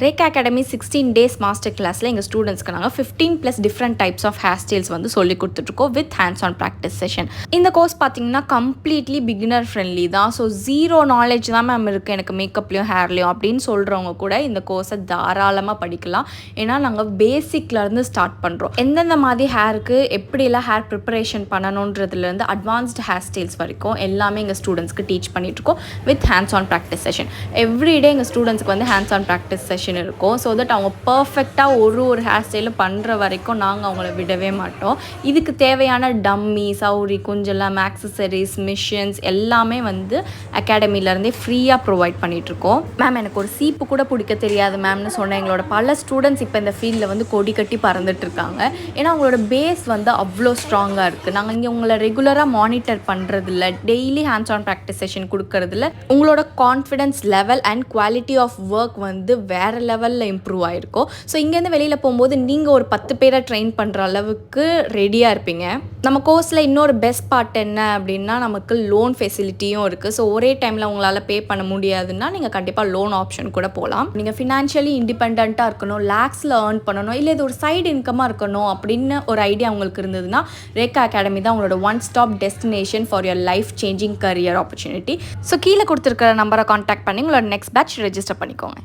Rekha academy 16 days master கிளாஸில் எங்கள் ஸ்டூடெண்ட்ஸ்க்கு நாங்கள் 15+ different types of hair styles வந்து சொல்லி கொடுத்துட்ருக்கோம் with hands on practice session. இந்த கோர்ஸ் பார்த்தீங்கன்னா கம்ப்ளீட்லி பிகினர் ஃப்ரெண்ட்லி தான். ஸோ ஜீரோ நாலேஜ் தான் மேம் இருக்குது எனக்கு மேக்கப்லையும் ஹேர்லையும் அப்படின்னு சொல்கிறவங்க கூட இந்த கோர்ஸை தாராளமாக படிக்கலாம். ஏன்னா நாங்கள் பேசிக்லேருந்து ஸ்டார்ட் பண்ணுறோம். எந்தெந்த மாதிரி ஹேருக்கு எப்படியெல்லாம் ஹேர் ப்ரிப்பரேஷன் பண்ணணுன்றதுலேருந்து அட்வான்ஸ்டு ஹேர் ஸ்டைல்ஸ் வரைக்கும் எல்லாமே எங்கள் ஸ்டூடெண்ட்ஸ்க்கு டீச் பண்ணிகிட்ருக்கோம் with hands on practice session. Everyday எங்கள் ஸ்டூடெண்ட்ஸ்க்கு வந்து ஹேண்ட்ஸ் ஆன் ப்ராக்டிஸ் செஷன் இருக்கும். ஸோ தட் அவங்க பர்ஃபெக்டாக ஒரு ஹேர் ஸ்டைலும் பண்ணுற வரைக்கும் நாங்கள் அவங்கள விடவே மாட்டோம். இதுக்கு தேவையான டம்மி, சௌரி, குஞ்செல்லாம், ஆக்சசரிஸ், மிஷின்ஸ் எல்லாமே வந்து அகாடமிலேருந்தே ஃப்ரீயாக ப்ரொவைட் பண்ணிகிட்ருக்கோம். மேம் எனக்கு ஒரு சீப்பு கூட பிடிக்க தெரியாது மேம்னு சொன்ன எங்களோட பல ஸ்டூடெண்ட்ஸ் இப்போ இந்த ஃபீல்டில் வந்து கொடி கட்டி பறந்துட்டுருக்காங்க. ஏன்னா அவங்களோட பேஸ் வந்து அவ்வளோ ஸ்ட்ராங்காக இருக்குது. நாங்கள் இங்கே உங்களை ரெகுலராக மானிட்டர் பண்ணுறதில்ல, daily hands on practice session கொடுக்கறதில்ல. உங்களோட confidence level and quality of work வந்து வேறு லெவலில் இம்ப்ரூவ் ஆகிருக்கும். ஸோ இங்கேருந்து வெளியில் போகும்போது நீங்கள் ஒரு 10 பேரை ட்ரெயின் பண்ணுற அளவுக்கு ரெடியாக இருப்பீங்க. நம்ம கோர்ஸில் இன்னொரு பெஸ்ட் பார்ட் என்ன அப்படின்னா நமக்கு லோன் ஃபெசிலிட்டியும் இருக்குது. ஸோ ஒரே டைமில் உங்களால் பே பண்ண முடியாதுன்னா நீங்கள் கண்டிப்பாக லோன் ஆப்ஷன் கூட போகலாம். நீங்கள் ஃபினான்ஷியலி இண்டிபெண்ட்டாக இருக்கணும், லேக்ஸில் ஏர்ன் பண்ணணும், இல்லை இது ஒரு சைடு இன்கமாக இருக்கணும் அப்படின்னு ஒரு ஐடியா உங்களுக்கு இருந்ததுன்னா ரேகா அகாடமி தான் உங்களோட one stop destination for your life changing career opportunity. So கீழே கொடுத்துருக்கிற நம்பரை கான்டாக்ட் பண்ணி உங்களோட நெக்ஸ்ட் பேட்ச் ரெஜிஸ்டர் பண்ணிக்கோங்க.